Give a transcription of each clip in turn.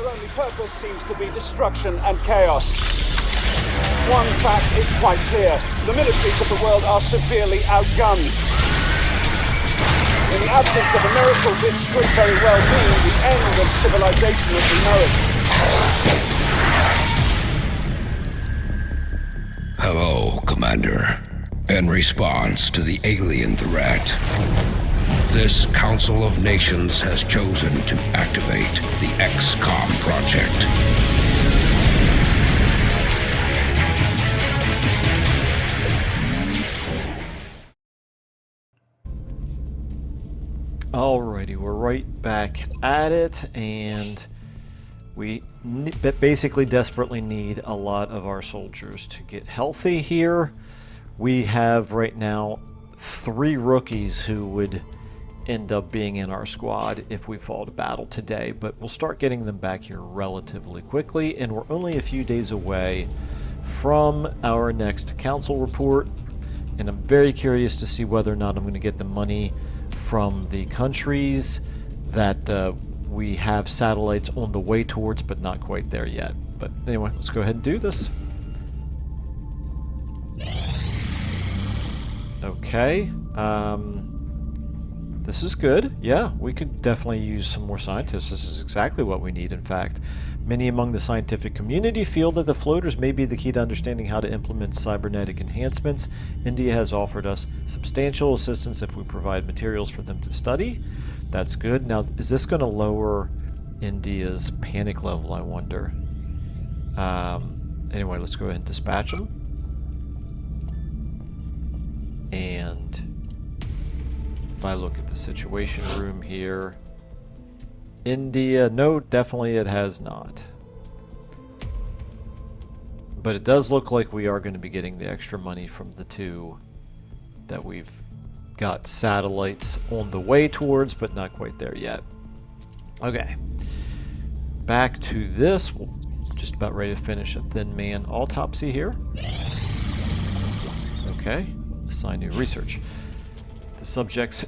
only purpose seems to be destruction and chaos. One fact is quite clear. The militaries of the world are severely outgunned. In the absence of a miracle, this could very well mean the end of civilization as we know it. Hello, Commander. In response to the alien threat, this Council of Nations has chosen to activate the XCOM project. Alrighty, we're right back at it, and we basically desperately need a lot of our soldiers to get healthy here. We have right now 3 rookies who would end up being in our squad if we fall to battle today, but we'll start getting them back here relatively quickly, and we're only a few days away from our next council report, and I'm very curious to see whether or not I'm going to get the money from the countries that we have satellites on the way towards, but not quite there yet. But anyway, let's go ahead and do this. Okay, this is good. Yeah, we could definitely use some more scientists. This is exactly what we need, in fact. Many among the scientific community feel that the floaters may be the key to understanding how to implement cybernetic enhancements. India has offered us substantial assistance if we provide materials for them to study. That's good. Now, is this going to lower India's panic level, I wonder? Anyway, let's go ahead and dispatch them. And if I look at the situation room here, India, no, definitely it has not. But it does look like we are going to be getting the extra money from the 2 that we've got satellites on the way towards, but not quite there yet. Okay. Back to this. We're just about ready to finish a thin man autopsy here. Okay. Assign new research. The subject's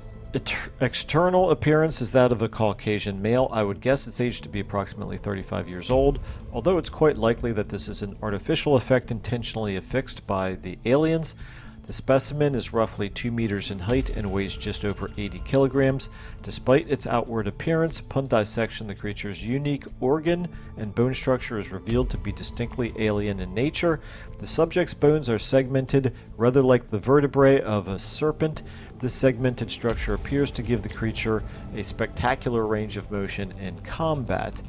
external appearance is that of a Caucasian male. I would guess its age to be approximately 35 years old, although it's quite likely that this is an artificial effect intentionally affixed by the aliens. The specimen is roughly 2 meters in height and weighs just over 80 kilograms. Despite its outward appearance, upon dissection, the creature's unique organ and bone structure is revealed to be distinctly alien in nature. The subject's bones are segmented, rather like the vertebrae of a serpent. This segmented structure appears to give the creature a spectacular range of motion in combat.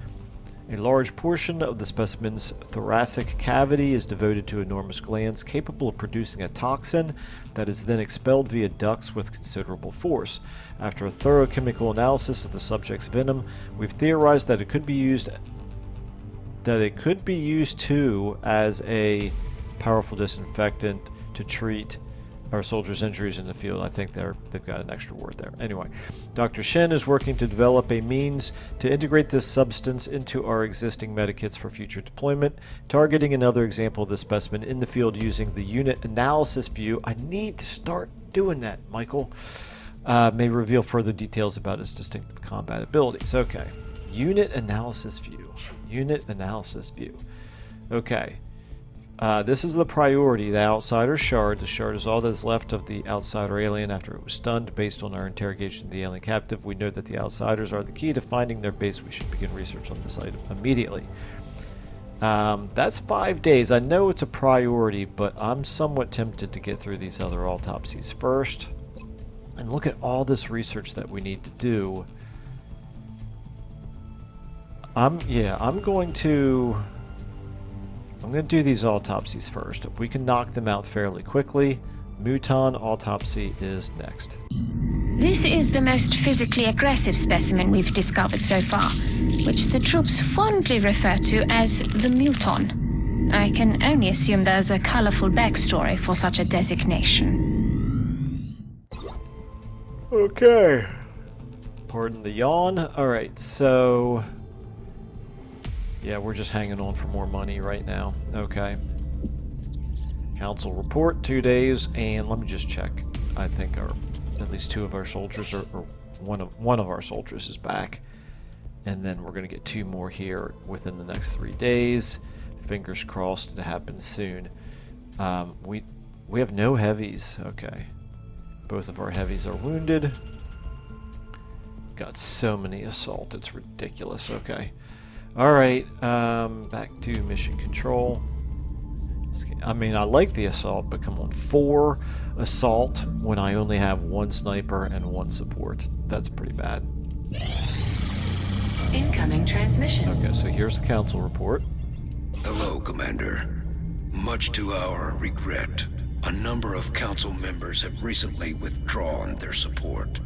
A large portion of the specimen's thoracic cavity is devoted to enormous glands capable of producing a toxin that is then expelled via ducts with considerable force. After a thorough chemical analysis of the subject's venom, we've theorized that it could be used too as a powerful disinfectant to treat our soldiers' injuries in the field. I think they've got an extra word there. Anyway, Dr. Shen is working to develop a means to integrate this substance into our existing medikits for future deployment. Targeting another example of this specimen in the field using the unit analysis view. I need to start doing that, Michael. May reveal further details about its distinctive combat abilities. Okay. Unit analysis view. Unit analysis view. Okay. This is the priority, the Outsider Shard. The Shard is all that is left of the Outsider alien after it was stunned. Based on our interrogation of the alien captive, we know that the Outsiders are the key to finding their base. We should begin research on this item immediately. That's 5 days. I know it's a priority, but I'm somewhat tempted to get through these other autopsies first. And look at all this research that we need to do. I'm going to do these autopsies first. If we can knock them out fairly quickly, Muton autopsy is next. This is the most physically aggressive specimen we've discovered so far, which the troops fondly refer to as the Muton. I can only assume there's a colorful backstory for such a designation. Okay. Pardon the yawn. Alright, so yeah, we're just hanging on for more money right now. Okay. Council report, 2 days, and let me just check. I think at least 2 of our soldiers, or one of our soldiers is back. And then we're going to get 2 more here within the next 3 days. Fingers crossed it happens soon. We have no heavies. Okay. Both of our heavies are wounded. Got so many assault, it's ridiculous. Okay. Alright, back to mission control. I mean, I like the assault, but come on, 4 assault when I only have 1 sniper and 1 support. That's pretty bad. Incoming transmission. Okay, so here's the council report. Hello, Commander. Much to our regret, a number of council members have recently withdrawn their support.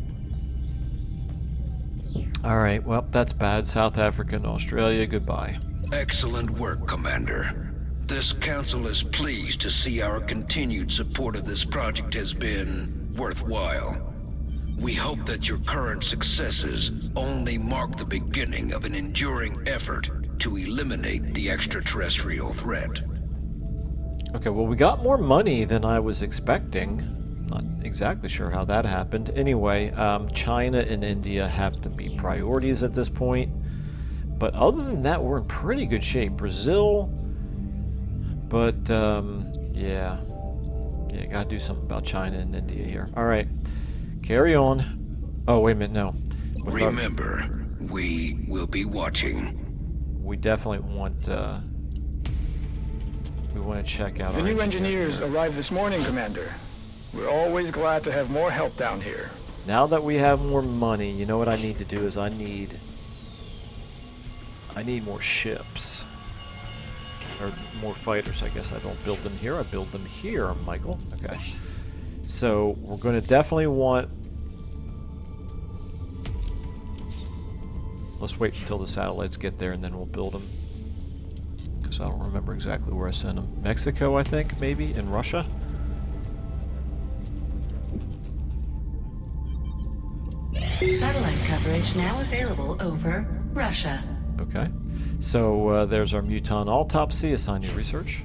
Alright, well, that's bad. South Africa and Australia, goodbye. Excellent work, Commander. This council is pleased to see our continued support of this project has been worthwhile. We hope that your current successes only mark the beginning of an enduring effort to eliminate the extraterrestrial threat. Okay, well, we got more money than I was expecting. Not exactly sure how that happened. Anyway, China and India have to be priorities at this point. But other than that, we're in pretty good shape. Brazil... But, yeah. Yeah, gotta do something about China and India here. Alright. Carry on. Oh, wait a minute, no. Remember, we will be watching. We definitely want, we want to check out The our new engineer engineers here. arrived this morning, Commander. We're always glad to have more help down here. Now that we have more money, you know what I need to do is I need more ships. Or more fighters, I guess. I don't build them here, I build them here, Michael. Okay. So, we're going to definitely want... Let's wait until the satellites get there and then we'll build them. Because I don't remember exactly where I sent them. Mexico, I think, maybe? And Russia? Satellite coverage now available over Russia. Okay. So there's our muton autopsy, assign new research.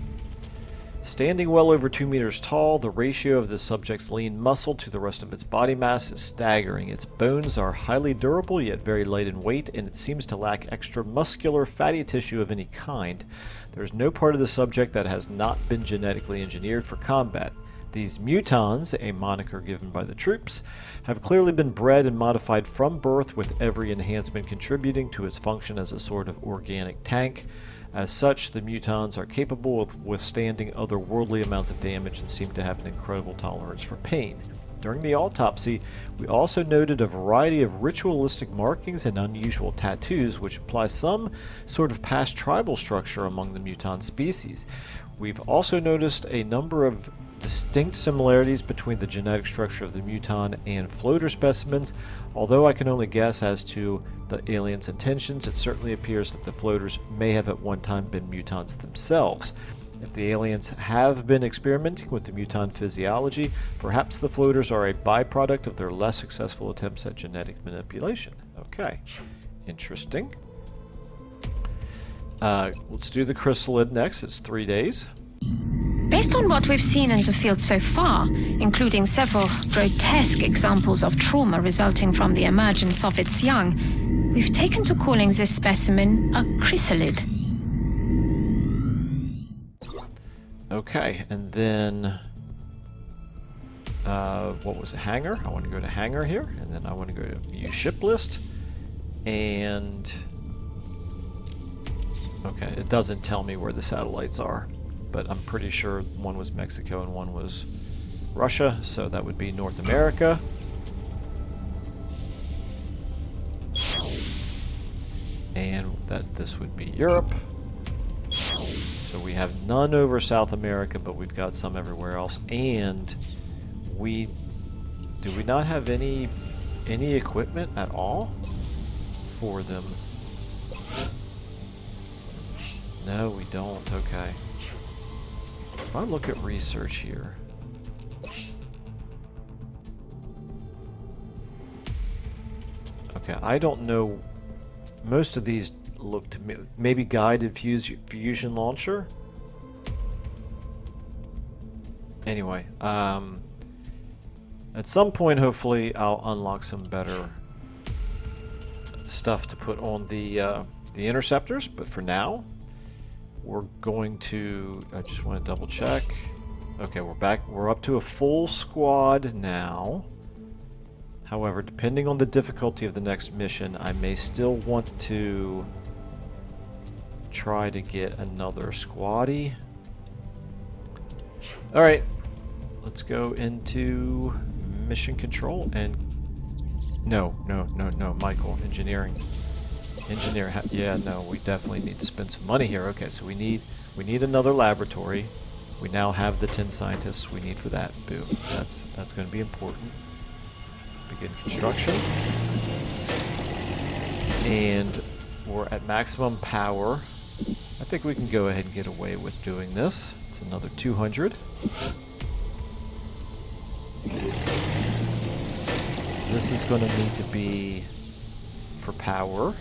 Standing well over 2 meters tall, the ratio of the subject's lean muscle to the rest of its body mass is staggering. Its bones are highly durable yet very light in weight, and it seems to lack extra muscular fatty tissue of any kind. There's no part of the subject that has not been genetically engineered for combat. These mutons, a moniker given by the troops, have clearly been bred and modified from birth, with every enhancement contributing to its function as a sort of organic tank. As such, the mutons are capable of withstanding otherworldly amounts of damage and seem to have an incredible tolerance for pain. During the autopsy, we also noted a variety of ritualistic markings and unusual tattoos, which imply some sort of past tribal structure among the muton species. We've also noticed a number of distinct similarities between the genetic structure of the muton and floater specimens. Although I can only guess as to the aliens' intentions, it certainly appears that the floaters may have at one time been mutons themselves. If the aliens have been experimenting with the muton physiology, perhaps the floaters are a byproduct of their less successful attempts at genetic manipulation. Okay, interesting. Let's do the chrysalid next. It's 3 days. Based on what we've seen in the field so far, including several grotesque examples of trauma resulting from the emergence of its young, we've taken to calling this specimen a chrysalid. Okay, and then what was it? Hangar? I want to go to hangar here, and then I want to go to view ship list, and okay, it doesn't tell me where the satellites are, but I'm pretty sure one was Mexico and one was Russia, so that would be North America. And this would be Europe. So we have none over South America, but we've got some everywhere else. And do we not have any equipment at all for them? No, we don't. Okay. If I look at research here, okay, I don't know. Most of these look to me, maybe guided fusion launcher. Anyway, at some point, hopefully, I'll unlock some better stuff to put on the interceptors, but for now, we're going to... I just want to double check. Okay, we're back. We're up to a full squad now. However, depending on the difficulty of the next mission, I may still want to try to get another squaddy. Alright, let's go into mission control and... No, Michael, engineering. Yeah, no, we definitely need to spend some money here. Okay, so we need another laboratory. We now have the 10 scientists we need for that. Boom. That's going to be important. Begin construction. And we're at maximum power. I think we can go ahead and get away with doing this. It's another 200. This is going to need to be for power.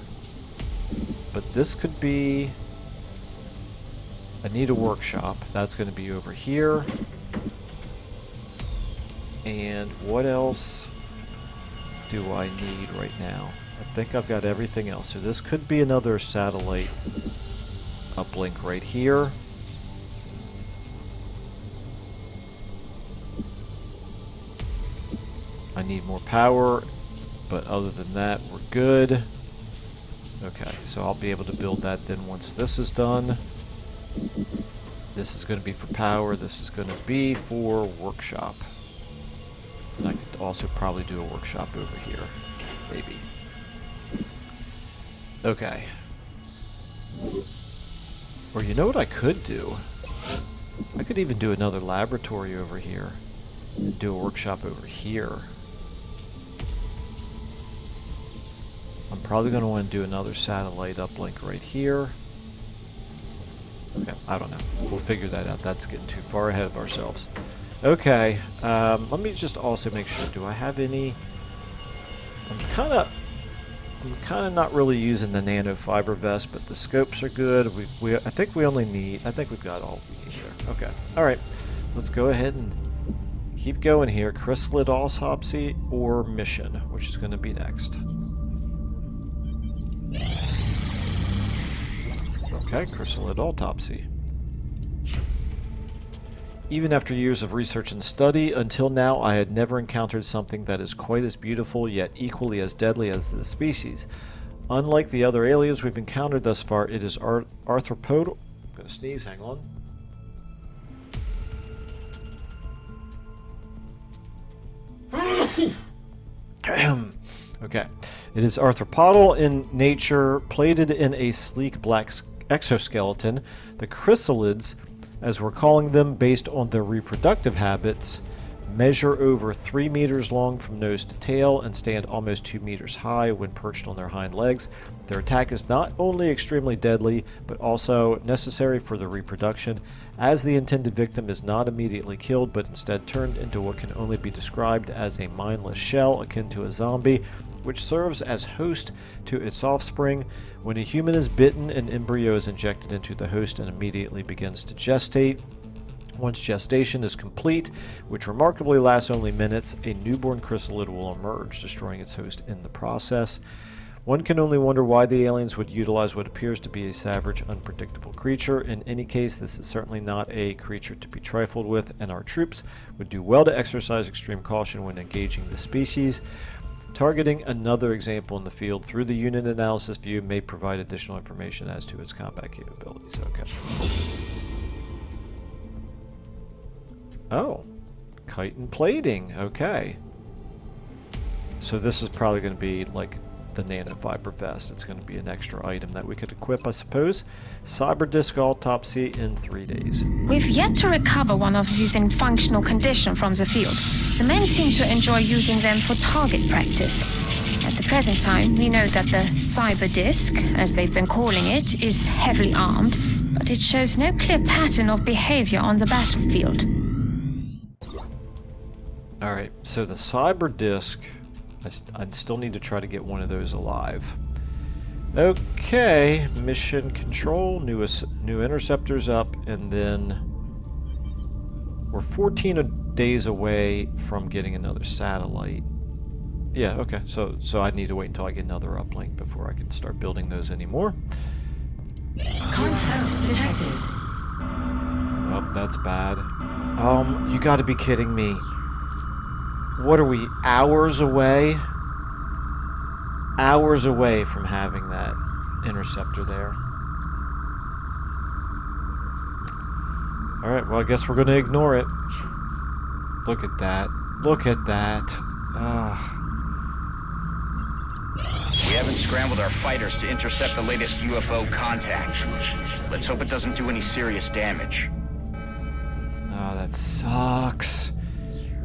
But this could be... I need a workshop. That's going to be over here. And what else do I need right now? I think I've got everything else. So this could be another satellite uplink right here. I need more power, but other than that, we're good. Okay, so I'll be able to build that then once this is done. This is going to be for power. This is going to be for workshop. And I could also probably do a workshop over here. Maybe. Okay. Or you know what I could do? I could even do another laboratory over here. And do a workshop over here. I'm probably going to want to do another satellite uplink right here. Okay, I don't know. We'll figure that out. That's getting too far ahead of ourselves. Okay, let me just also make sure. Do I have any... I'm kind of not really using the nanofiber vest, but the scopes are good. I think we only need... I think we've got all we need there. Okay, alright. Let's go ahead and keep going here. Chrysalid autopsy or mission, which is going to be next. Okay, chrysalid autopsy. Even after years of research and study, until now I had never encountered something that is quite as beautiful yet equally as deadly as this species. Unlike the other aliens we've encountered thus far, it is arthropodal... I'm gonna sneeze, hang on. Okay. It is arthropodal in nature, plated in a sleek black exoskeleton. The chrysalids, as we're calling them based on their reproductive habits, measure over 3 meters long from nose to tail and stand almost 2 meters high when perched on their hind legs. Their attack is not only extremely deadly, but also necessary for their reproduction, as the intended victim is not immediately killed, but instead turned into what can only be described as a mindless shell akin to a zombie, which serves as host to its offspring. When a human is bitten, an embryo is injected into the host and immediately begins to gestate. Once gestation is complete, which remarkably lasts only minutes, a newborn chrysalid will emerge, destroying its host in the process. One can only wonder why the aliens would utilize what appears to be a savage, unpredictable creature. In any case, this is certainly not a creature to be trifled with, and our troops would do well to exercise extreme caution when engaging the species. Targeting another example in the field through the unit analysis view may provide additional information as to its combat capabilities. Okay. Oh, chitin plating. Okay. So this is probably going to be like the nanofiber vest. It's going to be an extra item that we could equip, I suppose. Cyber disk autopsy in 3 days. We've yet to recover one of these in functional condition from the field. The men seem to enjoy using them for target practice. At the present time, we know that the cyber disk, as they've been calling it, is heavily armed, but it shows no clear pattern of behavior on the battlefield. Alright, so the cyber disk, I still need to try to get one of those alive. Okay, mission control, new interceptors up, and then we're 14 days away from getting another satellite. Yeah, okay. So I need to wait until I get another uplink before I can start building those anymore. Contact detected. Oh, that's bad. You gotta be kidding me. What are we, hours away? Hours away from having that interceptor there. Alright, well I guess we're gonna ignore it. Look at that. Look at that. We haven't scrambled our fighters to intercept the latest UFO contact. Let's hope it doesn't do any serious damage. Oh, that sucks.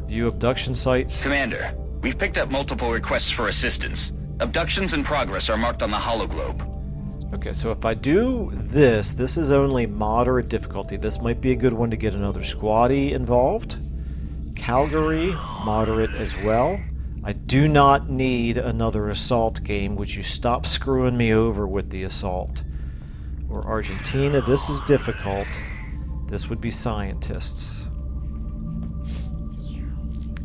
View abduction sites. Commander, we've picked up multiple requests for assistance. Abductions in progress are marked on the hologlobe. Okay, so if I do this is only moderate difficulty. This might be a good one to get another squaddy involved. Calgary, moderate as well. I do not need another assault game. Would you stop screwing me over with the assault? Or Argentina, this is difficult. This would be scientists.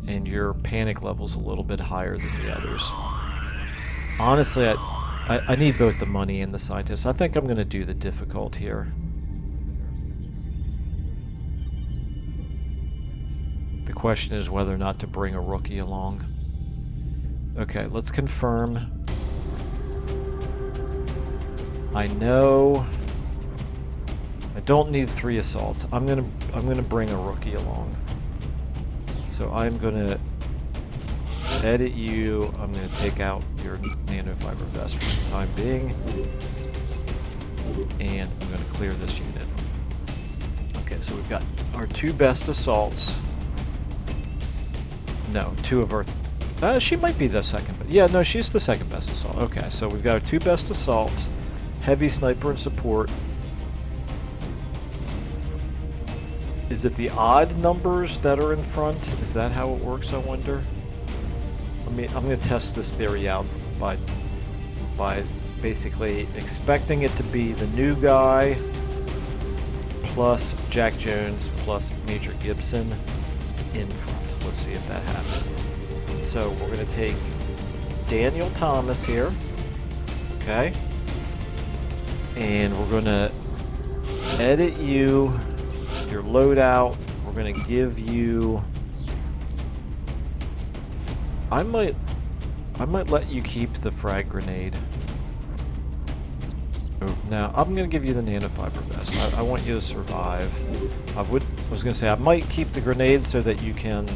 And your panic level's a little bit higher than the others. Honestly, I need both the money and the scientists. I think I'm going to do the difficult here. The question is whether or not to bring a rookie along. Okay, let's confirm. I know I don't need 3 assaults. I'm gonna bring a rookie along. So I'm gonna edit you. I'm gonna take out your nanofiber vest for the time being. And I'm gonna clear this unit. Okay, so we've got our 2 best assaults. No, 2 of our... she might be the second, but yeah, no, she's the second best assault. Okay, so we've got our 2 best assaults, heavy sniper and support. Is it the odd numbers that are in front? Is that how it works, I wonder? I'm going to test this theory out by basically expecting it to be the new guy plus Jack Jones plus Major Gibson in front. Let's see if that happens. So we're going to take Daniel Thomas here, okay, and we're going to edit you, your loadout. We're going to give you, I might let you keep the frag grenade. Oh, now I'm going to give you the nanofiber vest. I want you to survive. I was going to say I might keep the grenade so that you can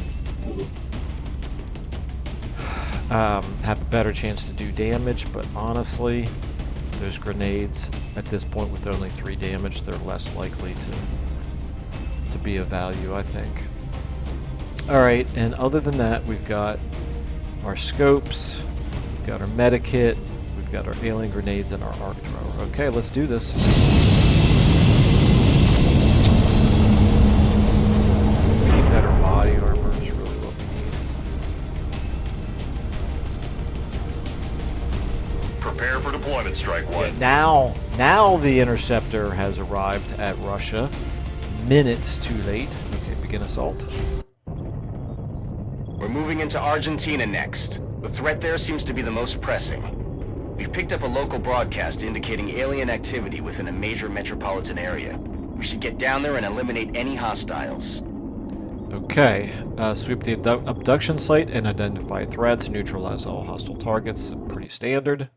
have a better chance to do damage, but honestly, those grenades at this point with only 3 damage, they're less likely to be of value, I think. Alright, and other than that, we've got our scopes, we've got our medikit, we've got our alien grenades, and our arc thrower. Okay, let's do this. We need better body armor is really what we need. Prepare for deployment, Strike One. Yeah, now the interceptor has arrived at Russia. Minutes too late. Okay, begin assault. We're moving into Argentina next. The threat there seems to be the most pressing. We've picked up a local broadcast indicating alien activity within a major metropolitan area. We should get down there and eliminate any hostiles. Okay, sweep the abduction site and identify threats, neutralize all hostile targets. Pretty standard.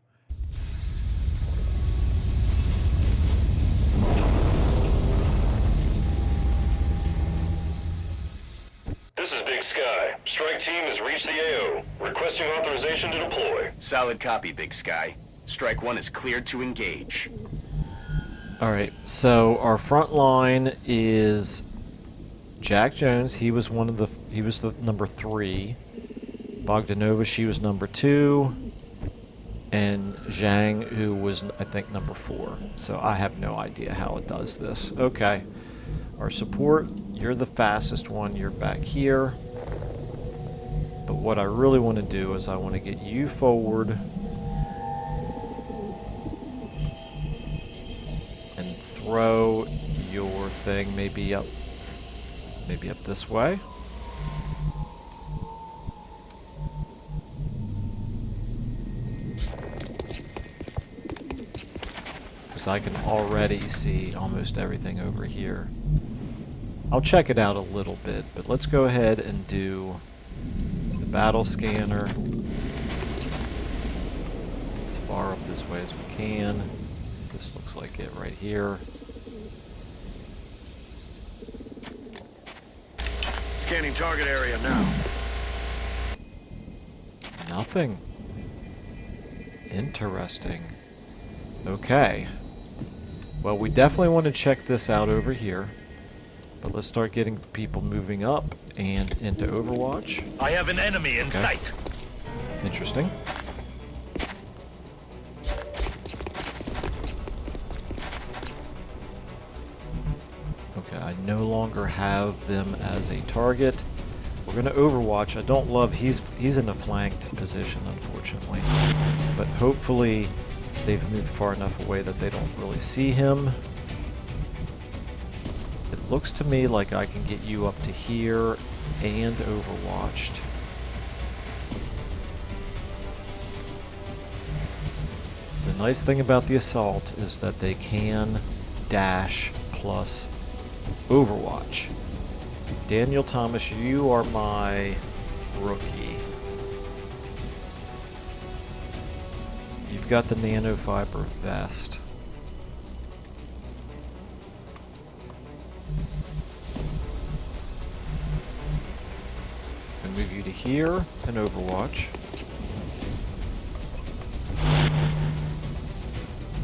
This is Big Sky. Strike team has reached the AO. Requesting authorization to deploy. Solid copy, Big Sky. Strike One is cleared to engage. Alright, so our front line is Jack Jones. He was the number 3. Bogdanova, she was number 2. And Zhang, who was, I think, number 4. So I have no idea how it does this. Okay. Our support, you're the fastest one. You're back here. But what I really want to do is I want to get you forward and throw your thing maybe up this way. because I can already see almost everything over here. I'll check it out a little bit, but let's go ahead and do the battle scanner as far up this way as we can. This looks like it right here. Scanning target area now. Nothing. Interesting. Okay. Well, we definitely want to check this out over here. But let's start getting people moving up and into Overwatch. I have an enemy in sight. Interesting. Okay, I no longer have them as a target. We're going to Overwatch. I don't love... He's in a flanked position, unfortunately. But hopefully they've moved far enough away that they don't really see him. It looks to me like I can get you up to here and Overwatched. The nice thing about the Assault is that they can dash plus Overwatch. Daniel Thomas, you are my rookie. You've got the nanofiber vest. I'm gonna move you to here and Overwatch.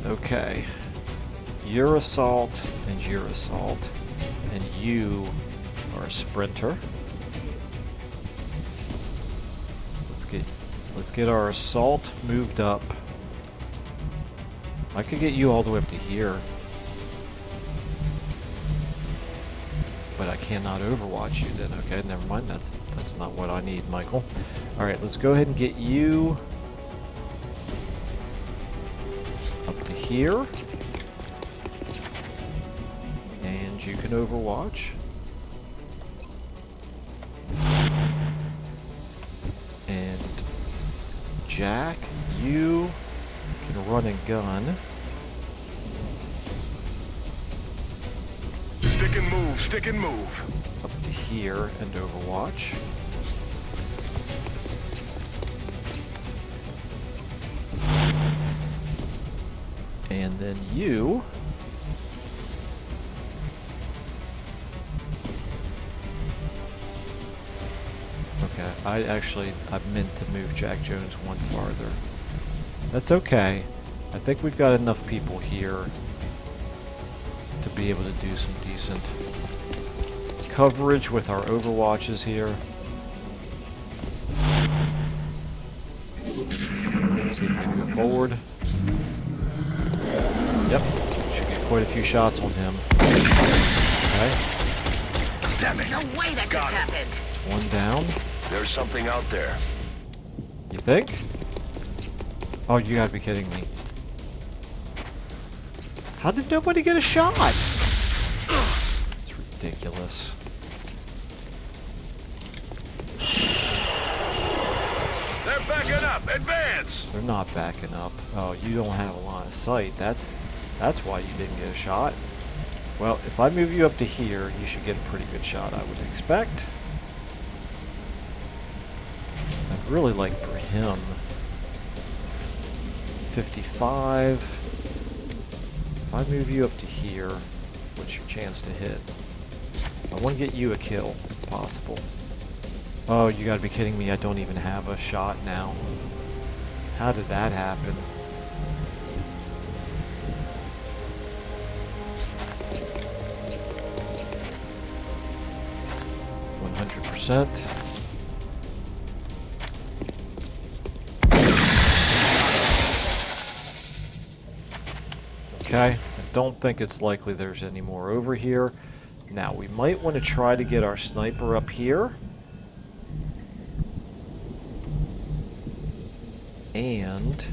Okay. You're Assault and you're Assault. And you are a Sprinter. Let's get our Assault moved up. I could get you all the way up to here. But I cannot Overwatch you then. Okay, never mind. That's not what I need, Michael. Alright, let's go ahead and get you up to here. And you can Overwatch. And Jack, you can run and gun. Stick and move, stick and move. Up to here and Overwatch. And then you... Okay, I meant to move Jack Jones one farther. That's okay. I think we've got enough people here to be able to do some decent coverage with our Overwatches here. See if they move forward. Yep, should get quite a few shots on him. Okay. Damn it. No way that just happened. It's one down. There's something out there. You think? Oh, you gotta be kidding me. How did nobody get a shot? It's ridiculous. They're backing up. Advance. They're not backing up. Oh, you don't have a line of sight. That's why you didn't get a shot. Well, if I move you up to here, you should get a pretty good shot, I would expect. I'd really like for him 55. If I move you up to here, what's your chance to hit? I want to get you a kill, if possible. Oh, you gotta be kidding me, I don't even have a shot now. How did that happen? %. Okay, I don't think it's likely there's any more over here. Now, we might want to try to get our sniper up here. And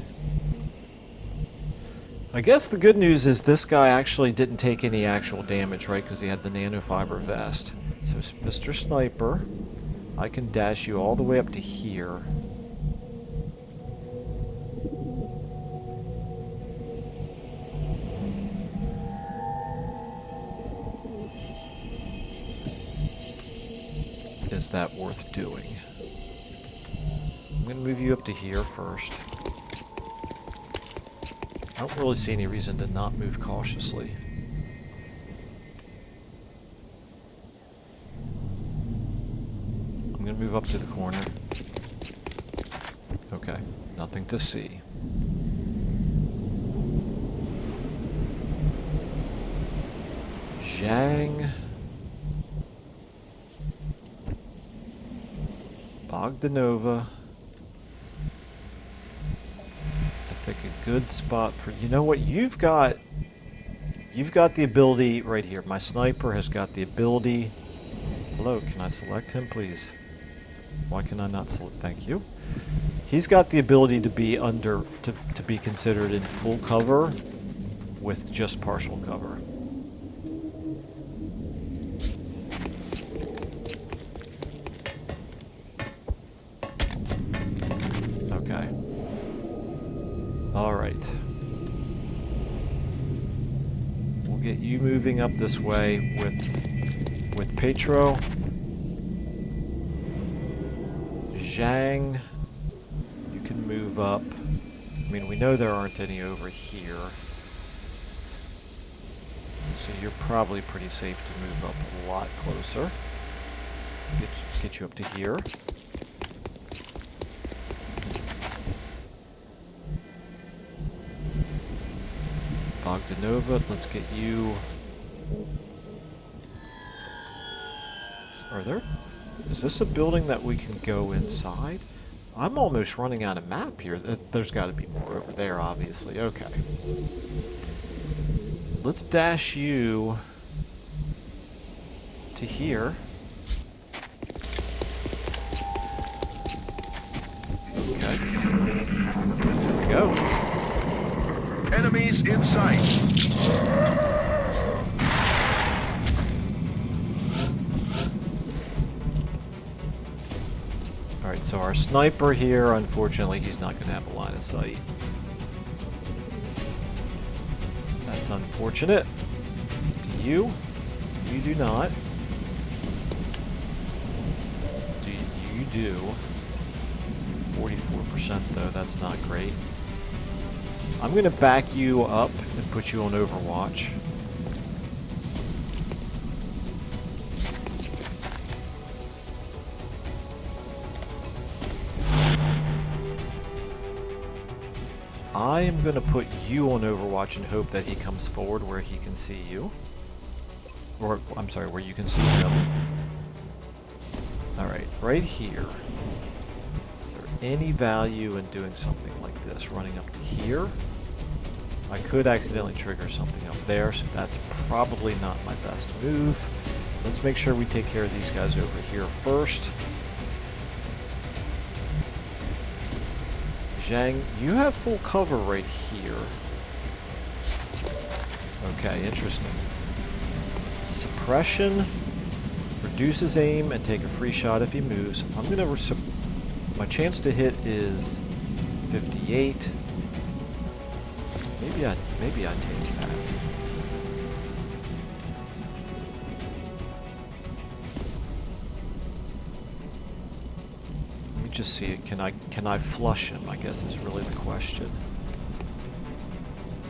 I guess the good news is this guy actually didn't take any actual damage, right? Because he had the nanofiber vest. So, Mr. Sniper, I can dash you all the way up to here. is that worth doing? I'm going to move you up to here first. I don't really see any reason to not move cautiously. I'm going to move up to the corner. Okay, nothing to see. Zhang. Bogdanova. I think a good spot for... You know what? You've got the ability right here. My sniper has got the ability... Hello, can I select him, please? Why can I not select? Thank you. He's got the ability to be to be considered in full cover with just partial cover. Okay. All right. We'll get you moving up this way with Petro. Zhang, you can move up. I mean, we know there aren't any over here. So you're probably pretty safe to move up a lot closer. Get you up to here. Bogdanova, let's get you... Is this a building that we can go inside? I'm almost running out of map here. There's got to be more over there, obviously. Okay. Let's dash you to here. Okay. There we go. Enemies in sight. Alright, so our sniper here, unfortunately, he's not going to have a line of sight. That's unfortunate. Do you? You do not. Do you do? 44% though, that's not great. I'm going to back you up and put you on Overwatch. I am going to put you on Overwatch and hope that he comes forward where he can see you. Or, I'm sorry, where you can see him. Alright, right here. Is there any value in doing something like this? Running up to here? I could accidentally trigger something up there, so that's probably not my best move. Let's make sure we take care of these guys over here first. Zhang, you have full cover right here. Okay, interesting. Suppression reduces aim and take a free shot if he moves. I'm gonna my chance to hit is 58. Maybe I take that. Just see it. Can I flush him, I guess is really the question.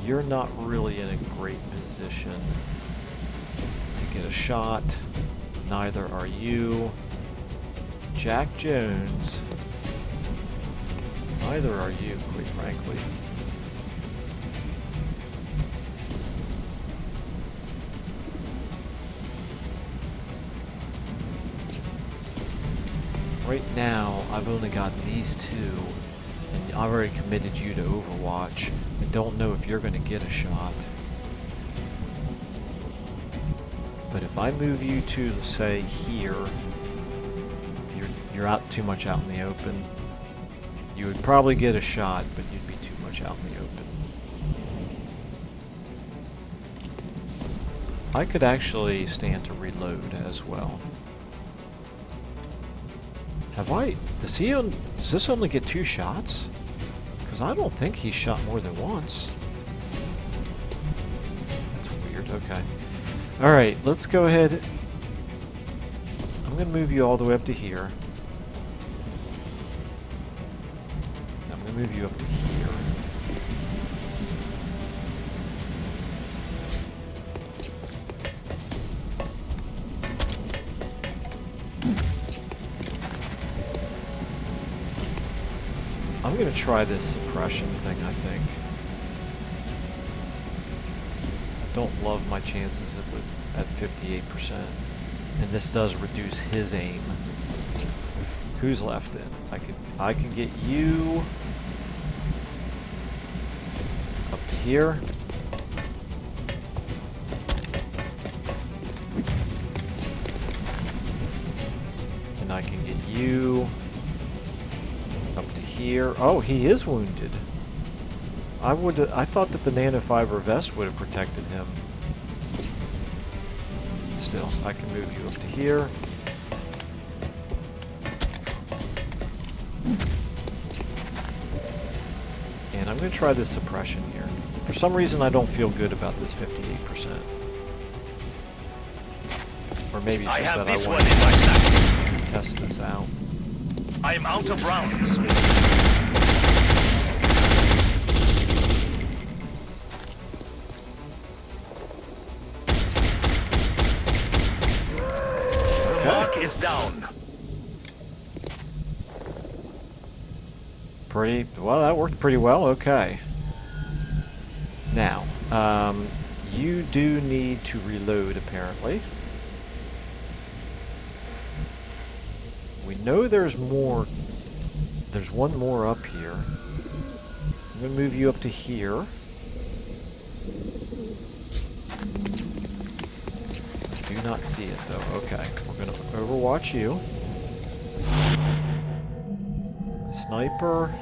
You're not really in a great position to get a shot. Neither are you. Jack Jones. Neither are you, quite frankly. Right now, I've only got these two, and I've already committed you to Overwatch. I don't know if you're going to get a shot. But if I move you to, say, here, you're out too much out in the open. You would probably get a shot, but you'd be too much out in the open. I could actually stand to reload as well. Does this only get 2 shots? Because I don't think he's shot more than once. That's weird, okay. Alright, let's go ahead. I'm I'm going to move you all the way up to here. I'm going to move you up to here. I'm going to try this suppression thing, I think. I don't love my chances at 58%. And this does reduce his aim. Who's left then? I can get you up to here. And I can get you up to here. Oh, he is wounded. I thought that the nanofiber vest would have protected him. Still, I can move you up to here. And I'm going to try this suppression here. For some reason, I don't feel good about this 58%. Or maybe it's just that I want to test this out. I am out of rounds. The mark is down. Well, that worked pretty well. Okay. Now, you do need to reload, apparently. We know there's more. There's one more up here. I'm going to move you up to here. I do not see it, though. Okay. We're going to overwatch you. Sniper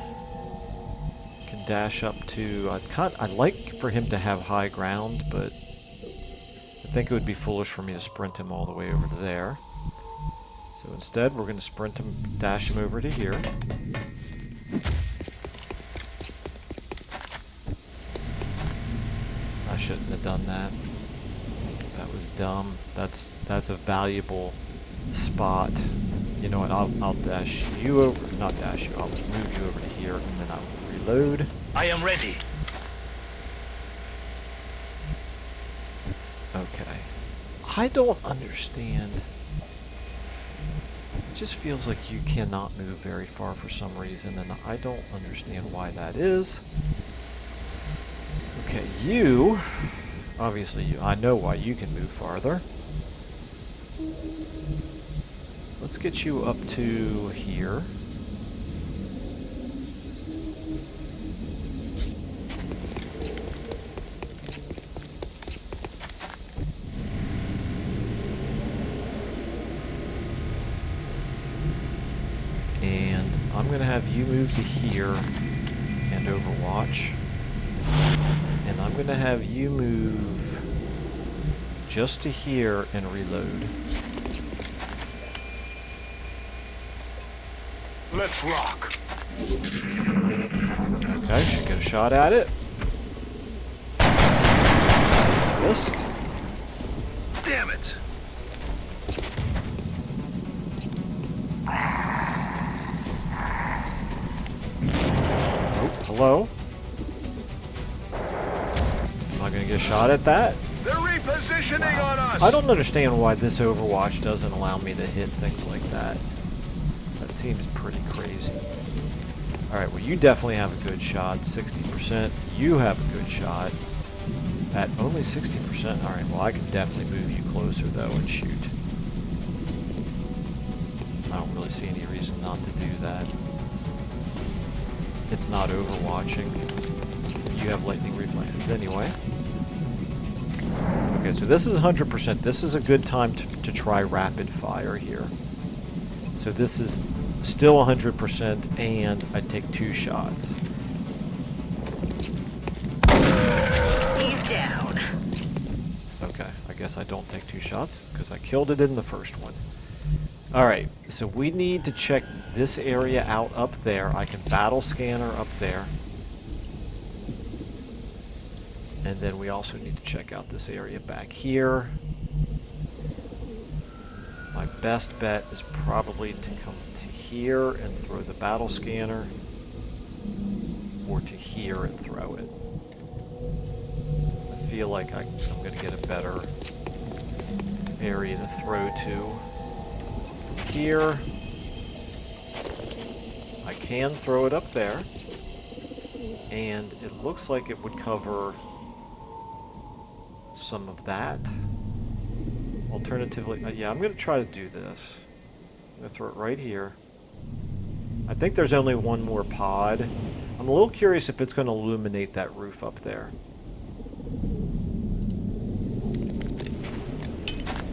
can dash up to... I'd like for him to have high ground, but I think it would be foolish for me to sprint him all the way over to there. So instead, we're going to sprint him, dash him over to here. I shouldn't have done that. That was dumb. That's a valuable spot. You know what, I'll dash you over, not dash you, I'll move you over to here, and then I'll reload. I am ready. Okay. I don't understand. It just feels like you cannot move very far for some reason, and I don't understand why that is. Okay, you, obviously I know why you can move farther. Let's get you up to here. And I'm going to have you move to here and Overwatch. And I'm going to have you move just to here and reload. Let's rock. Okay, should get a shot at it. Missed. Damn it. Oh, hello. Am I going to get a shot at that? They're repositioning on us. I don't understand why this Overwatch doesn't allow me to hit things like that. That seems pretty crazy. Alright, well you definitely have a good shot, 60%. You have a good shot at only 60%. Alright, well I can definitely move you closer though and shoot. I don't really see any reason not to do that. It's not overwatching. You have lightning reflexes anyway. Okay, so this is 100%. This is a good time to try rapid fire here. So this is still 100%, and I take 2 shots. He's down. Okay, I guess I don't take 2 shots, because I killed it in the first one. Alright, so we need to check this area out up there. I can battle scanner up there. And then we also need to check out this area back here. My best bet is probably to come to here and throw the battle scanner, or to here and throw it. I feel like I'm going to get a better area to throw to. From here, I can throw it up there, and it looks like it would cover some of that. Alternatively, yeah, I'm going to try to do this. I'm going to throw it right here. I think there's only one more pod. I'm a little curious if it's going to illuminate that roof up there.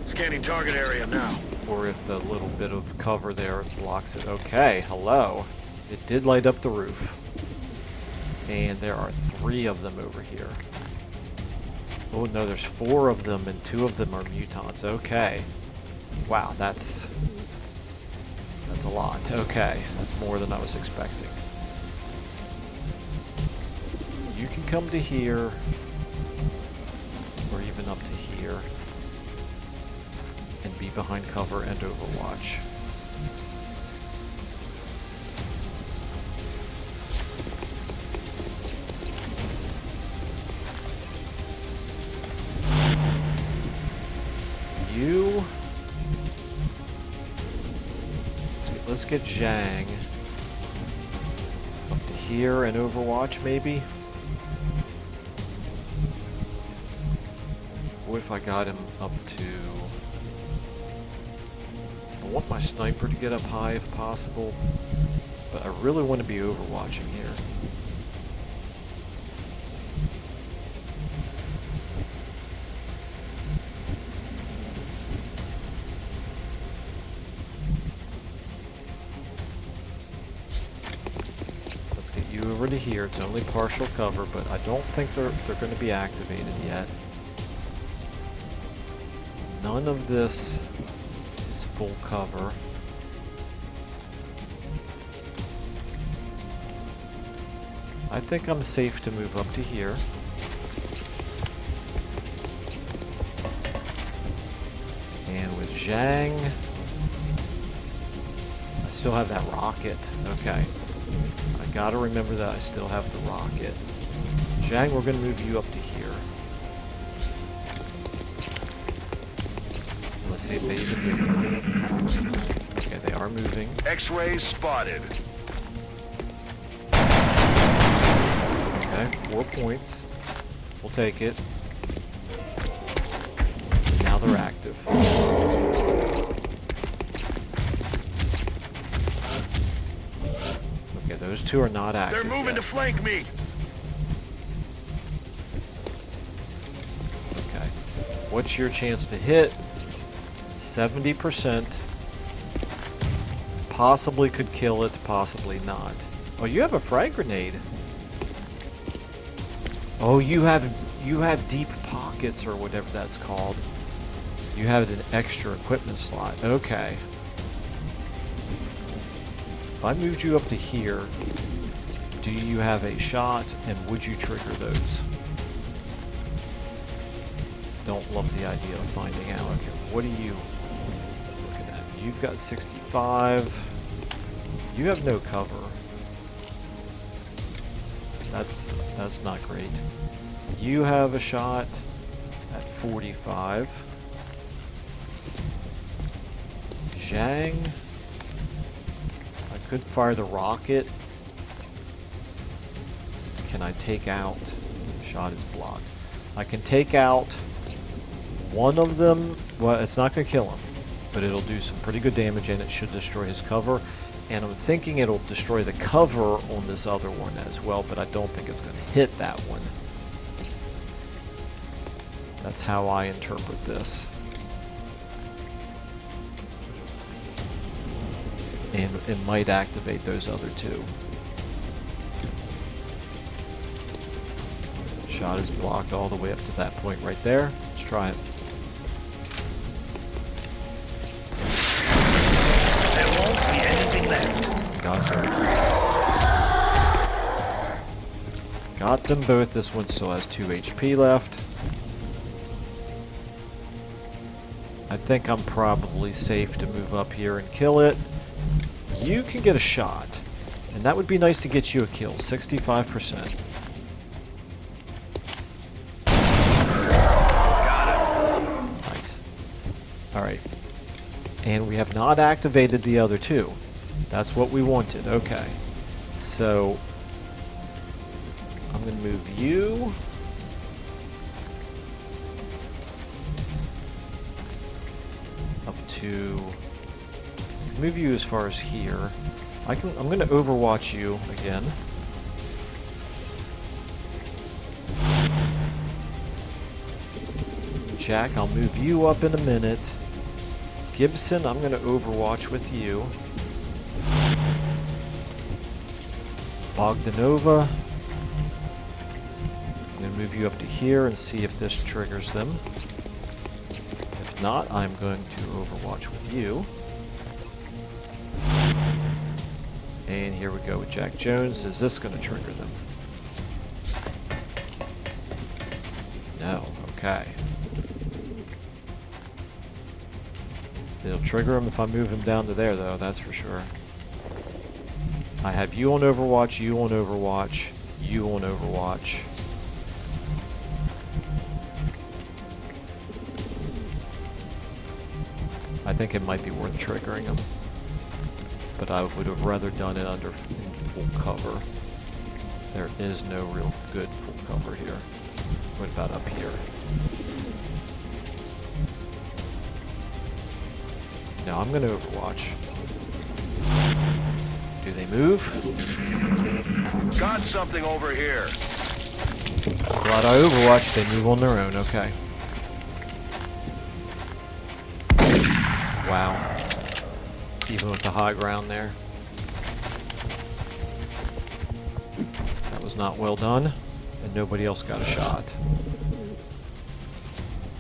Scanning target area now. Or if the little bit of cover there blocks it. Okay, hello. It did light up the roof. And there are 3 of them over here. Oh no, there's 4 of them, and 2 of them are mutants. Okay. Wow, that's a lot. Okay, that's more than I was expecting. You can come to here, or even up to here, and be behind cover and overwatch. Let's get Zhang up to here and overwatch, maybe? What if I got him up to... I want my sniper to get up high if possible, but I really want to be overwatching here. Over to here. It's only partial cover, but I don't think they're going to be activated yet. None of this is full cover. I think I'm safe to move up to here. And with Zhang, I still have that rocket. Okay. I gotta remember that I still have the rocket. Zhang, we're gonna move you up to here. Let's see if they even move. Okay, they are moving. X-rays spotted. Okay, 4 points. We'll take it. Now they're active. Those 2 are not active. They're moving yet. to flank me. Okay. What's your chance to hit? 70%. Possibly could kill it, possibly not. Oh, you have a frag grenade. Oh, you have deep pockets or whatever that's called. You have an extra equipment slot. Okay. If I moved you up to here, do you have a shot, and would you trigger those? Don't love the idea of finding out. Okay, what are you looking at? You've got 65. You have no cover. That's not great. You have a shot at 45. Zhang, I could fire the rocket. Can I take out? Shot is blocked. I can take out one of them. Well, it's not going to kill him, but it'll do some pretty good damage, and it should destroy his cover. And I'm thinking it'll destroy the cover on this other one as well, but I don't think it's going to hit that one. That's how I interpret this. And it might activate those other 2. Shot is blocked all the way up to that point right there. Let's try it. There won't be anything left. Got them both. This one still has 2 HP left. I think I'm probably safe to move up here and kill it. You can get a shot. And that would be nice to get you a kill. 65%. Nice. Alright. And we have not activated the other two. That's what we wanted. Okay. So, I'm going to move you. Up to... Move you as far as here. I'm going to overwatch you again. Jack, I'll move you up in a minute. Gibson, I'm going to overwatch with you. Bogdanova. I'm going to move you up to here and see if this triggers them. If not, I'm going to overwatch with you. And here we go with Jack Jones. Is this going to trigger them? No. Okay. It'll trigger him if I move him down to there, though, that's for sure. I have you on Overwatch, you on Overwatch, you on Overwatch. I think it might be worth triggering him. But I would have rather done it in full cover. There is no real good full cover here. What about up here? Now I'm going to Overwatch. Do they move? Got something over here. Glad I Overwatch. They move on their own. Okay. Wow. Even with the high ground there. That was not well done. And nobody else got a shot.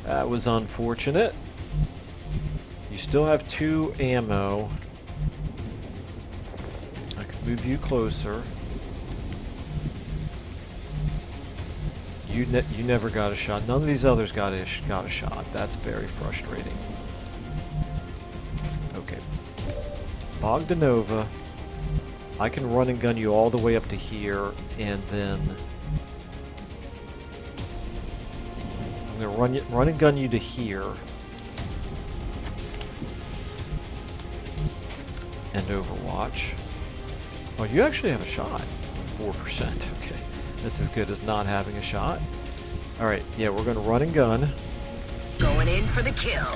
That was unfortunate. You still have 2 ammo. I could move you closer. You never got a shot. None of these others got a shot. That's very frustrating. Okay. Bogdanova. I can run and gun you all the way up to here, and then I'm going to run and gun you to here. And Overwatch. Oh, you actually have a shot. 4%. Okay. That's as good as not having a shot. Alright, yeah, we're going to run and gun. Going in for the kill.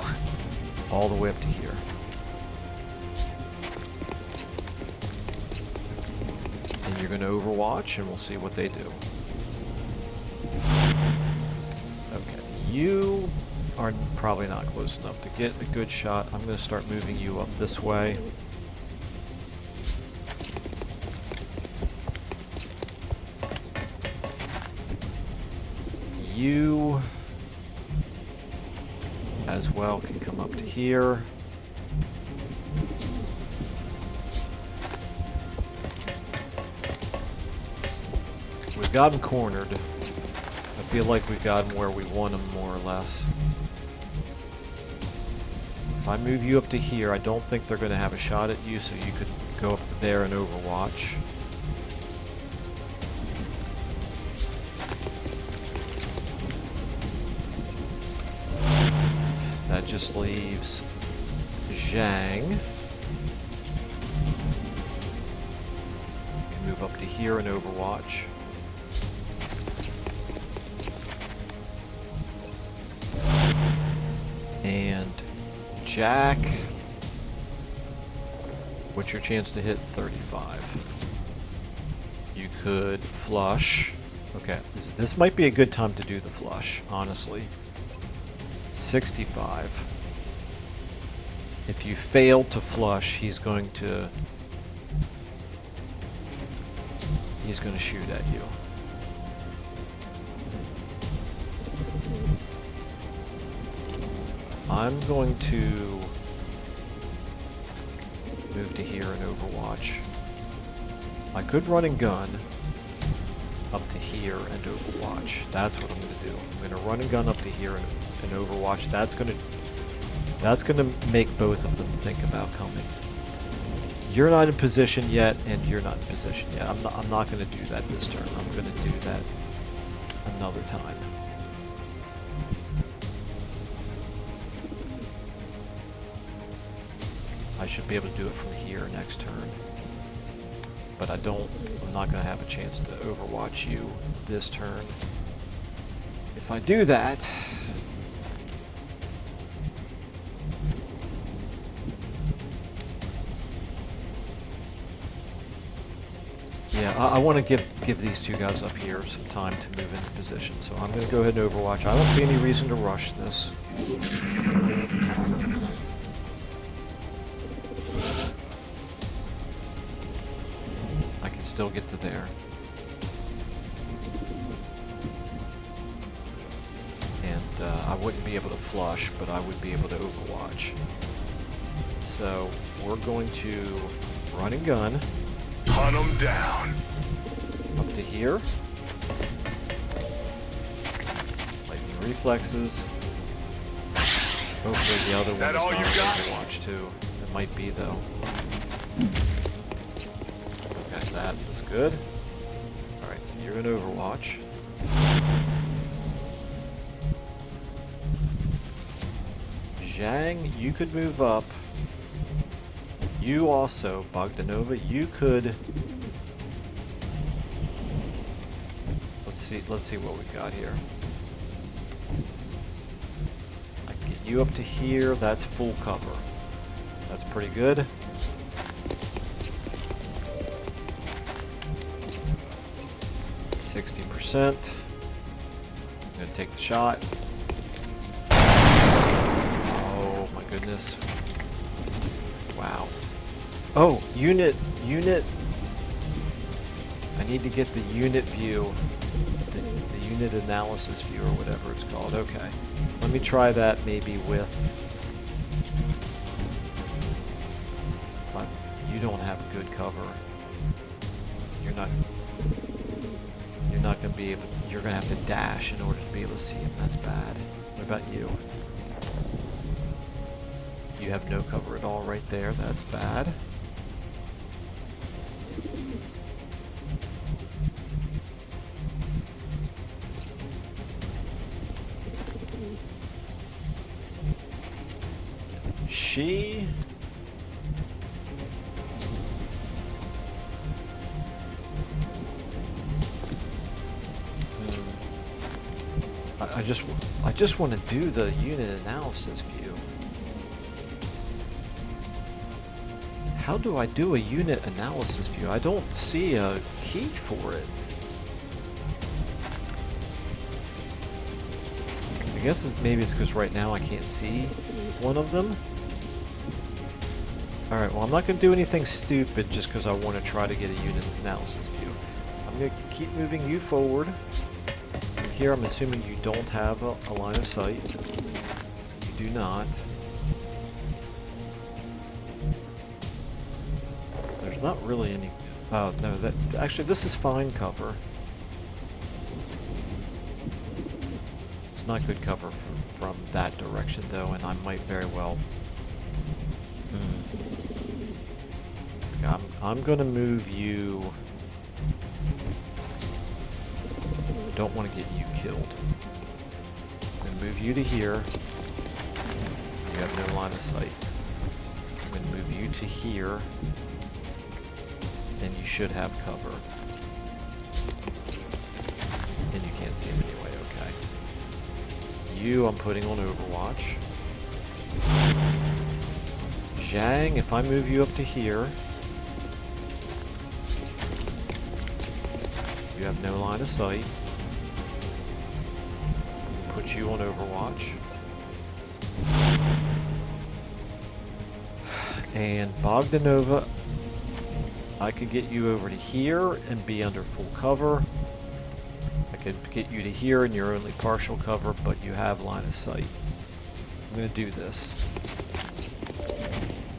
All the way up to here. And you're going to Overwatch, and we'll see what they do. Okay, you are probably not close enough to get a good shot. I'm going to start moving you up this way. You as well can come up to here. We've got him cornered. I feel like we've got him where we want him, more or less. If I move you up to here, I don't think they're going to have a shot at you, so you could go up there and Overwatch. That just leaves Zhang. Can move up to here and Overwatch. And Jack. What's your chance to hit? 35. You could flush. Okay, this might be a good time to do the flush, honestly. 65. If you fail to flush, he's going to shoot at you. I'm going to move to here and Overwatch. I could run and gun up to here and Overwatch. That's what I'm going to do. I'm going to run and gun up to here and Overwatch. That's going to That's going to make both of them think about coming. You're not in position yet, and you're not in position yet. I'm not going to do that this turn. I'm going to do that another time. I should be able to do it from here next turn. But I'm not going to have a chance to overwatch you this turn. If I do that... Yeah, I want to give these two guys up here some time to move into position, so I'm going to go ahead and overwatch. I don't see any reason to rush this. I can still get to there. And I wouldn't be able to flush, but I would be able to overwatch. So we're going to run and gun. Hunt them down. Up to here. Lightning reflexes. Hopefully the other one That is all not you got? Overwatch too. It might be though. Okay, that is good. Alright, so you're in Overwatch. Zhang, you could move up. You also, Bogdanova, you could... Let's see what we got here. I can get you up to here, that's full cover. That's pretty good. %. I'm gonna take the shot. Oh my goodness. Wow. Oh, unit. I need to get the unit view, the unit analysis view or whatever it's called. Okay. Let me try that maybe with... You don't have good cover. You're not going to be able... You're going to have to dash in order to be able to see him. That's bad. What about you? You have no cover at all right there. That's bad. She... I just want to do the unit analysis view. How do I do a unit analysis view? I don't see a key for it. I guess maybe it's because right now I can't see one of them. Alright, well I'm not going to do anything stupid just because I want to try to get a unit analysis view. I'm going to keep moving you forward. From here I'm assuming you don't have a line of sight. You do not. There's not really any... Oh, no, actually this is fine cover. It's not good cover from that direction though, and I might very well... Okay, I'm gonna move you... I don't want to get you killed. I'm gonna move you to here. You have no line of sight. I'm gonna move you to here. And you should have cover. And you can't see him anyway, okay. You I'm putting on Overwatch. Zhang, if I move you up to here, you have no line of sight. Put you on Overwatch. And Bogdanova, I could get you over to here and be under full cover. I could get you to here and you're only partial cover, but you have line of sight. I'm going to do this.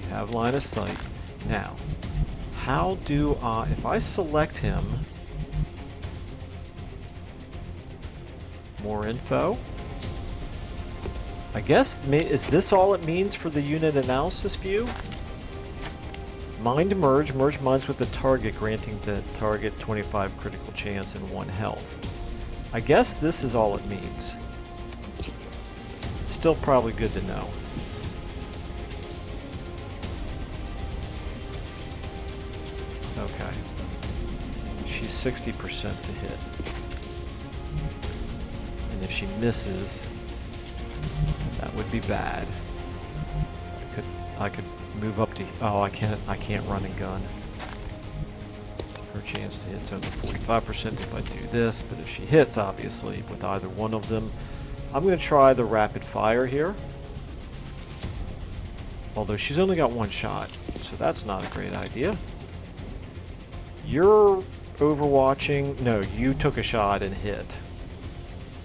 You have line of sight. Now, how do I... If I select him... More info. I guess, is this all it means for the unit analysis view? Mind merge. Merge minds with the target, granting the target 25 critical chance and 1 health. I guess this is all it means. It's still probably good to know. Okay. She's 60% to hit. And if she misses, that would be bad. I could move up to... Oh, I can't run and gun. Her chance to hit is only 45% if I do this, but if she hits, obviously, with either one of them, I'm going to try the rapid fire here. Although she's only got 1 shot, so that's not a great idea. You're overwatching... No, you took a shot and hit.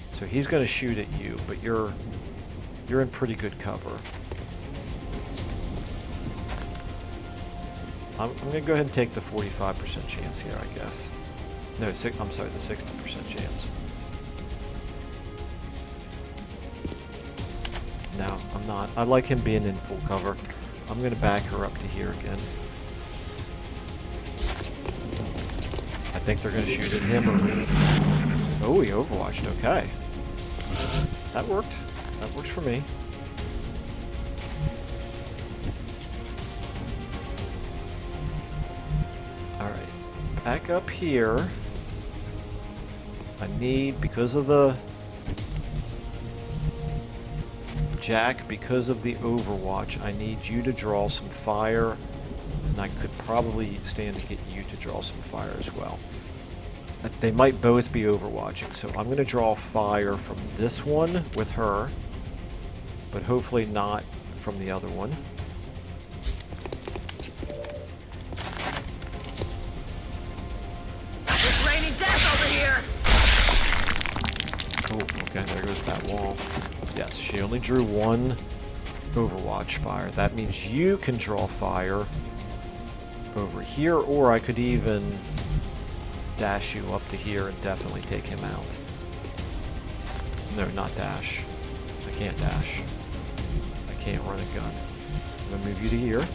So he's going to shoot at you, but you're in pretty good cover. I'm going to go ahead and take the 45% chance here, I guess. No, I'm sorry, the 60% chance. No, I'm not. I like him being in full cover. I'm going to back her up to here again. I think they're going to shoot at him or move. Oh, he overwatched. Okay. That worked. That works for me. Alright. Back up here. I need, because of the... Jack, because of the overwatch, I need you to draw some fire. And I could probably stand to get you to draw some fire as well. They might both be overwatching, so I'm going to draw fire from this one with her, but hopefully not from the other one. It's raining death over here! Oh, okay, there goes that wall. Yes, she only drew 1 overwatch fire. That means you can draw fire over here, or I could even dash you up to here and definitely take him out. No, not dash. I can't dash. I can't run a gun. I'm going to move you to here.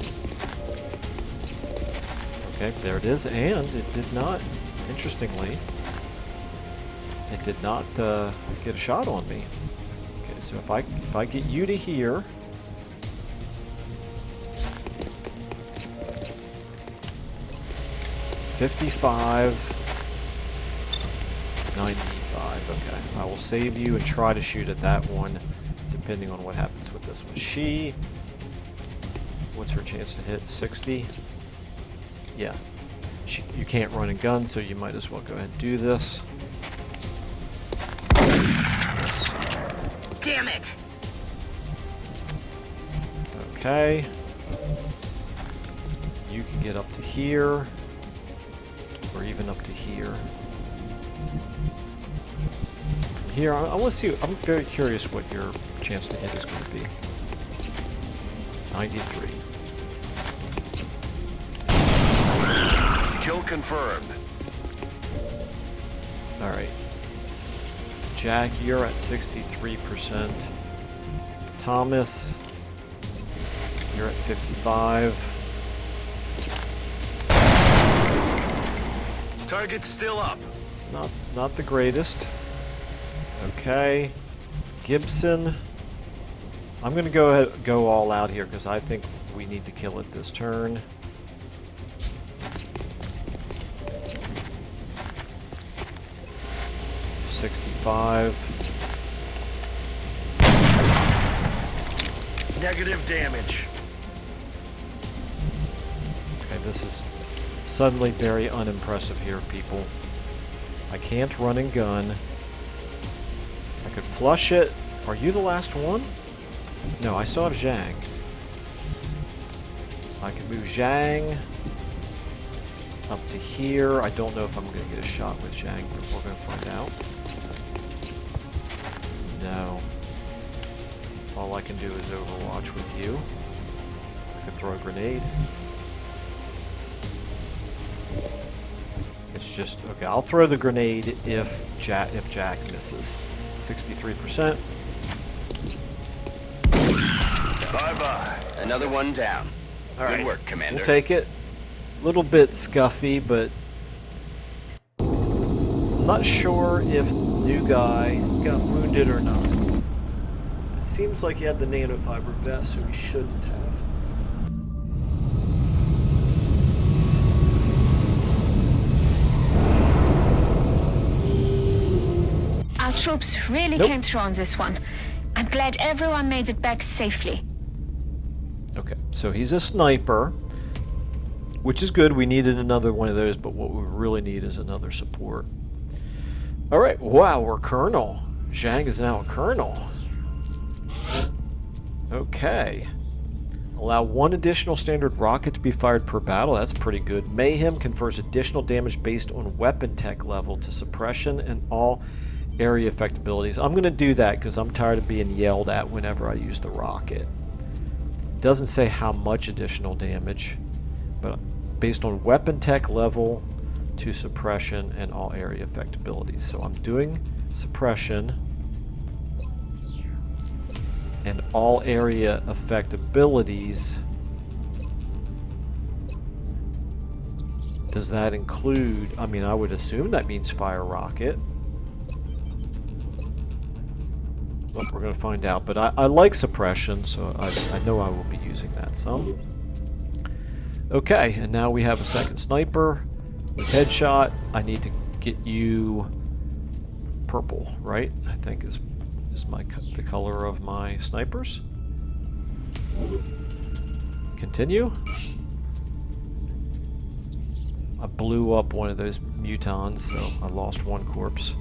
Okay, there it is, and it did not, interestingly, it did not get a shot on me. Okay, so if I get you to here, $55, 95, okay. I will save you and try to shoot at that one, depending on what happens with this one. What's her chance to hit? 60? Yeah. You can't run and gun, so you might as well go ahead and do this. Yes. Damn it! Okay. You can get up to here, or even up to here. From here, I want to see. I'm very curious what your chance to hit is going to be. 93. Kill confirmed. All right. Jack, you're at 63%. Thomas, you're at 55. Target's still up. Not the greatest. Okay. Gibson. I'm going to go all out here because I think we need to kill it this turn. $65. Negative damage. Okay, this is suddenly very unimpressive here, people. I can't run and gun. I could flush it. Are you the last one? No, I still have Zhang. I can move Zhang up to here. I don't know if I'm going to get a shot with Zhang, but we're going to find out. No. All I can do is overwatch with you. I could throw a grenade. It's just, okay, I'll throw the grenade if Jack misses. 63%. Bye-bye. Another one down. All Good right. work, Commander. We'll take it. A little bit scuffy, but I'm not sure if new guy got wounded or not. It seems like he had the nanofiber vest, so he shouldn't have. Our troops really Nope. came through on this one. I'm glad everyone made it back safely. Okay, so he's a sniper, which is good. We needed another one of those, but what we really need is another support. All right, wow, we're Colonel. Zhang is now a Colonel. Okay. Allow one additional standard rocket to be fired per battle. That's pretty good. Mayhem confers additional damage based on weapon tech level to suppression and all area effect abilities. I'm going to do that because I'm tired of being yelled at whenever I use the rocket. It doesn't say how much additional damage, but based on weapon tech level to suppression and all area effect abilities. So I'm doing suppression and all area effect abilities. Does that include, I mean, I would assume that means fire rocket. But we're going to find out. But I like suppression, so I know I will be using that some. Okay, and now we have a second sniper with headshot. I need to get you purple, right? I think is the color of my snipers. Continue. I blew up one of those mutons, so I lost one corpse.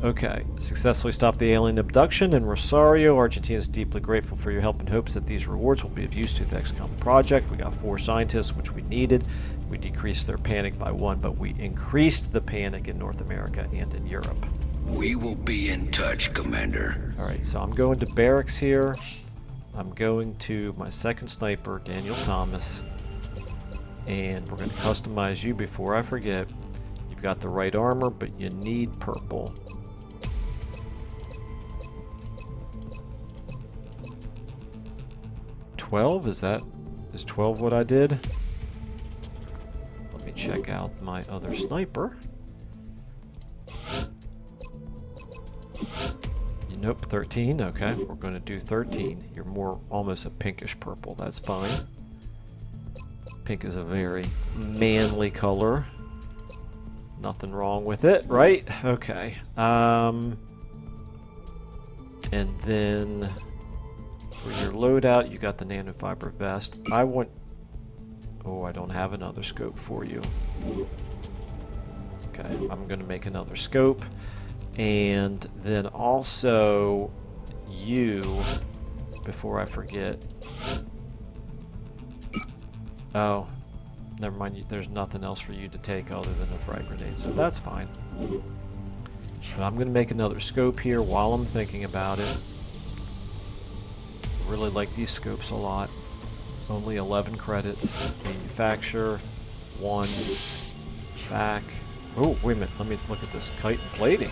Okay, successfully stopped the alien abduction in Rosario. Argentina is deeply grateful for your help and hopes that these rewards will be of use to the XCOM project. We got 4 scientists, which we needed. We decreased their panic by 1, but we increased the panic in North America and in Europe. We will be in touch, Commander. Alright, so I'm going to barracks here. I'm going to my second sniper, Daniel Thomas. And we're going to customize you before I forget. You've got the right armor, but you need purple. Is 12 what I did? Let me check out my other sniper. Nope, 13. Okay, we're going to do 13. You're more almost a pinkish purple. That's fine. Pink is a very manly color. Nothing wrong with it, right? Okay. And then for your loadout, you got the nanofiber vest. Oh, I don't have another scope for you. Okay, I'm going to make another scope. And then also you, before I forget. Oh, never mind. There's nothing else for you to take other than a frag grenade, so that's fine. But I'm going to make another scope here while I'm thinking about it. I really like these scopes a lot. Only 11 credits. Manufacture. 1. Back. Oh, wait a minute. Let me look at this. Kite and plating.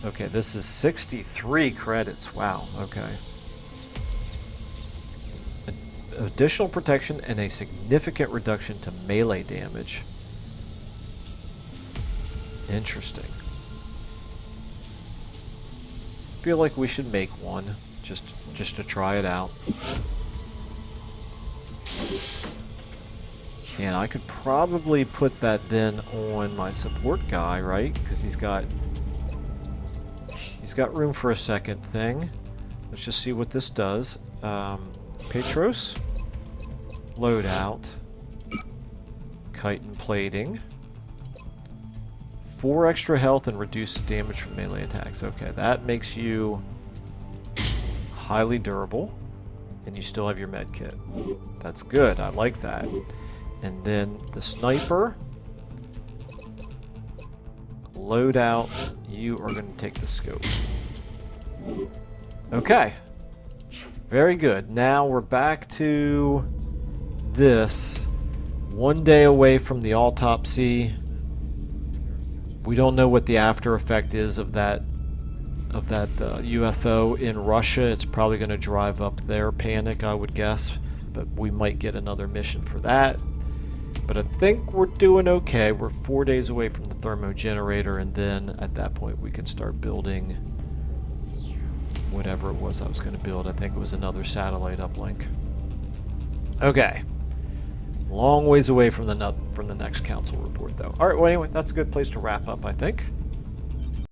Okay, this is 63 credits. Wow, okay. Additional protection and a significant reduction to melee damage. Interesting. Feel like we should make one just to try it out. And I could probably put that then on my support guy, right? Because he's got room for a second thing. Let's just see what this does. Petros, loadout, kite and plating, 4 extra health and reduces damage from melee attacks. Okay, that makes you highly durable, and you still have your med kit. That's good. I like that. And then the sniper, loadout, you are going to take the scope. Okay. Very good. Now we're back to this. 1 day away from the autopsy. We don't know what the after effect is of that UFO in Russia. It's probably going to drive up their panic, I would guess. But we might get another mission for that. But I think we're doing okay. We're 4 days away from the thermogenerator, and then at that point we can start building whatever it was I was going to build. I think it was another satellite uplink. Okay. Long ways away from the next council report, though. All right, well, anyway, that's a good place to wrap up, I think.